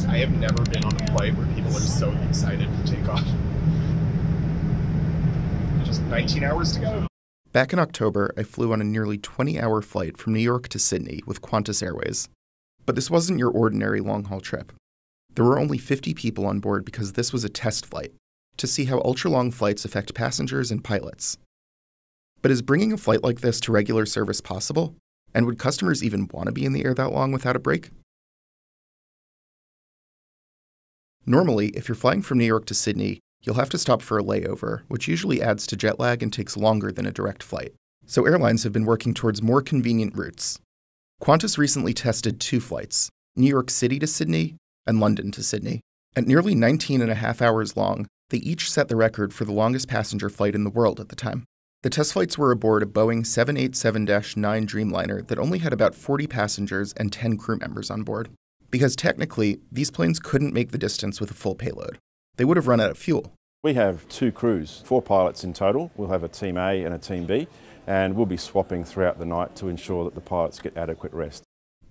I have never been on a flight where people are so excited to take off. Just 19 hours to go. Back in October, I flew on a nearly 20-hour flight from New York to Sydney with Qantas Airways. But this wasn't your ordinary long-haul trip. There were only 50 people on board because this was a test flight to see how ultra-long flights affect passengers and pilots. But is bringing a flight like this to regular service possible? And would customers even want to be in the air that long without a break? Normally, if you're flying from New York to Sydney, you'll have to stop for a layover, which usually adds to jet lag and takes longer than a direct flight. So airlines have been working towards more convenient routes. Qantas recently tested 2 flights, New York City to Sydney and London to Sydney. At nearly 19.5 hours long, they each set the record for the longest passenger flight in the world at the time. The test flights were aboard a Boeing 787-9 Dreamliner that only had about 40 passengers and 10 crew members on board. Because technically, these planes couldn't make the distance with a full payload. They would have run out of fuel. We have 2 crews, 4 pilots in total. We'll have a Team A and a Team B, and we'll be swapping throughout the night to ensure that the pilots get adequate rest.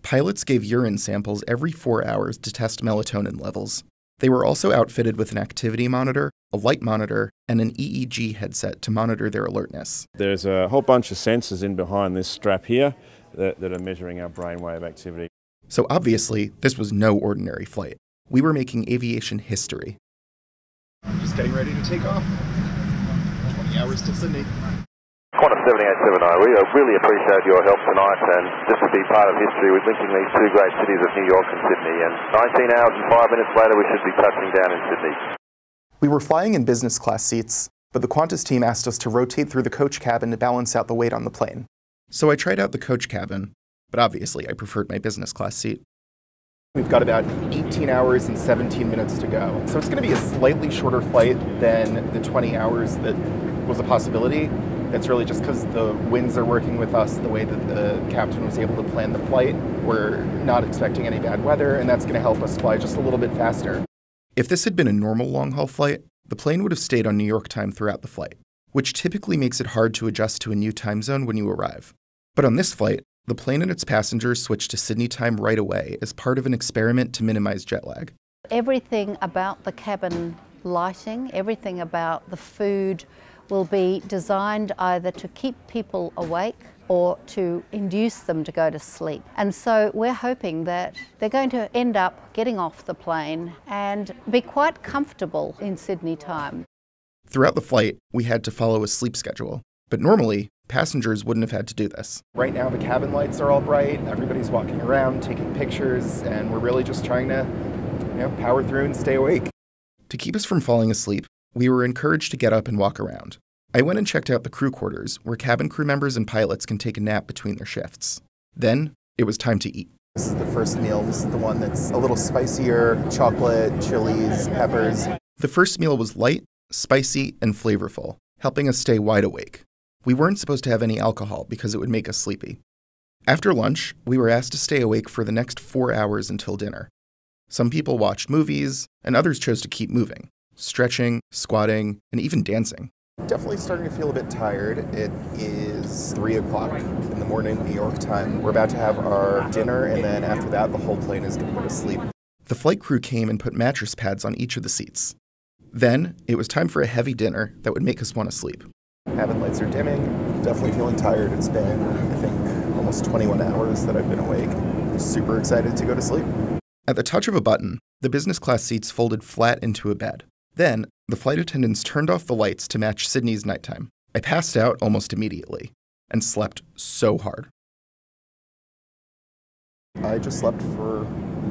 Pilots gave urine samples every 4 hours to test melatonin levels. They were also outfitted with an activity monitor, a light monitor, and an EEG headset to monitor their alertness. There's a whole bunch of sensors in behind this strap here that are measuring our brainwave activity. So obviously, this was no ordinary flight. We were making aviation history. Just getting ready to take off. 20 hours to Sydney. Qantas 7879, we really appreciate your help tonight, and just to be part of history with linking these 2 great cities of New York and Sydney. And 19 hours and 5 minutes later, we should be touching down in Sydney. We were flying in business class seats, but the Qantas team asked us to rotate through the coach cabin to balance out the weight on the plane. So I tried out the coach cabin, but obviously I preferred my business class seat. We've got about 18 hours and 17 minutes to go. So it's going to be a slightly shorter flight than the 20 hours that was a possibility. It's really just because the winds are working with us the way that the captain was able to plan the flight. We're not expecting any bad weather, and that's going to help us fly just a little bit faster. If this had been a normal long-haul flight, the plane would have stayed on New York time throughout the flight, which typically makes it hard to adjust to a new time zone when you arrive. But on this flight, the plane and its passengers switched to Sydney time right away as part of an experiment to minimize jet lag. Everything about the cabin lighting, everything about the food will be designed either to keep people awake or to induce them to go to sleep. And so we're hoping that they're going to end up getting off the plane and be quite comfortable in Sydney time. Throughout the flight, we had to follow a sleep schedule, but normally, passengers wouldn't have had to do this. Right now, the cabin lights are all bright, everybody's walking around, taking pictures, and we're really just trying to, power through and stay awake. To keep us from falling asleep, we were encouraged to get up and walk around. I went and checked out the crew quarters, where cabin crew members and pilots can take a nap between their shifts. Then, it was time to eat. This is the first meal. This is the one that's a little spicier, chocolate, chilies, peppers. The first meal was light, spicy, and flavorful, helping us stay wide awake. We weren't supposed to have any alcohol because it would make us sleepy. After lunch, we were asked to stay awake for the next 4 hours until dinner. Some people watched movies, and others chose to keep moving, stretching, squatting, and even dancing. Definitely starting to feel a bit tired. It is 3 o'clock in the morning, New York time. We're about to have our dinner, and then after that, the whole plane is going to go to sleep. The flight crew came and put mattress pads on each of the seats. Then, it was time for a heavy dinner that would make us want to sleep. Cabin lights are dimming. Definitely feeling tired. It's been, I think, almost 21 hours that I've been awake. I'm super excited to go to sleep. At the touch of a button, the business class seats folded flat into a bed. Then, the flight attendants turned off the lights to match Sydney's nighttime. I passed out almost immediately and slept so hard. I just slept for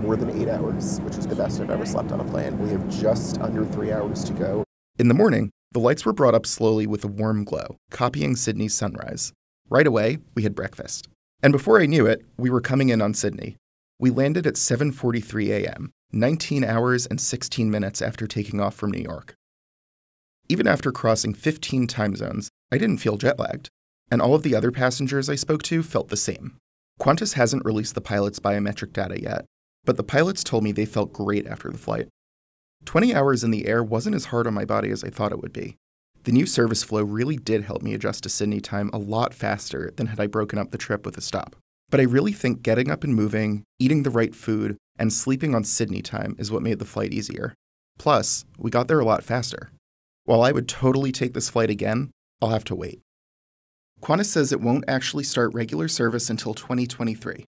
more than 8 hours, which is the best I've ever slept on a plane. We have just under 3 hours to go. In the morning, the lights were brought up slowly with a warm glow, copying Sydney's sunrise. Right away, we had breakfast. And before I knew it, we were coming in on Sydney. We landed at 7:43 a.m., 19 hours and 16 minutes after taking off from New York. Even after crossing 15 time zones, I didn't feel jet-lagged, and all of the other passengers I spoke to felt the same. Qantas hasn't released the pilots' biometric data yet, but the pilots told me they felt great after the flight. 20 hours in the air wasn't as hard on my body as I thought it would be. The new service flow really did help me adjust to Sydney time a lot faster than had I broken up the trip with a stop. But I really think getting up and moving, eating the right food, and sleeping on Sydney time is what made the flight easier. Plus, we got there a lot faster. While I would totally take this flight again, I'll have to wait. Qantas says it won't actually start regular service until 2023.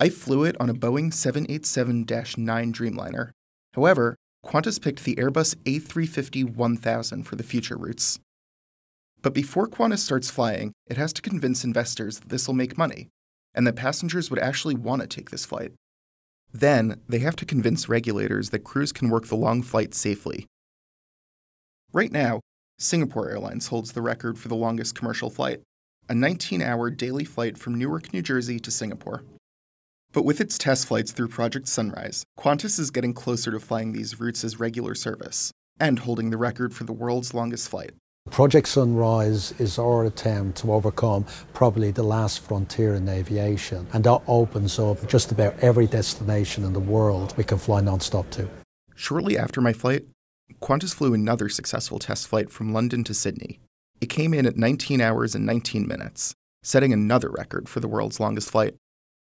I flew it on a Boeing 787-9 Dreamliner. However, Qantas picked the Airbus A350-1000 for the future routes. But before Qantas starts flying, it has to convince investors that this will make money, and that passengers would actually want to take this flight. Then, they have to convince regulators that crews can work the long flight safely. Right now, Singapore Airlines holds the record for the longest commercial flight, a 19-hour daily flight from Newark, New Jersey to Singapore. But with its test flights through Project Sunrise, Qantas is getting closer to flying these routes as regular service, and holding the record for the world's longest flight. Project Sunrise is our attempt to overcome probably the last frontier in aviation, and that opens up just about every destination in the world we can fly non-stop to. Shortly after my flight, Qantas flew another successful test flight from London to Sydney. It came in at 19 hours and 19 minutes, setting another record for the world's longest flight.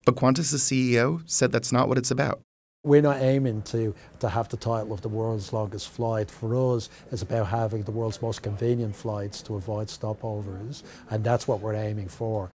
But Qantas' CEO said that's not what it's about. We're not aiming to have the title of the world's longest flight. For us, it's about having the world's most convenient flights to avoid stopovers, and that's what we're aiming for.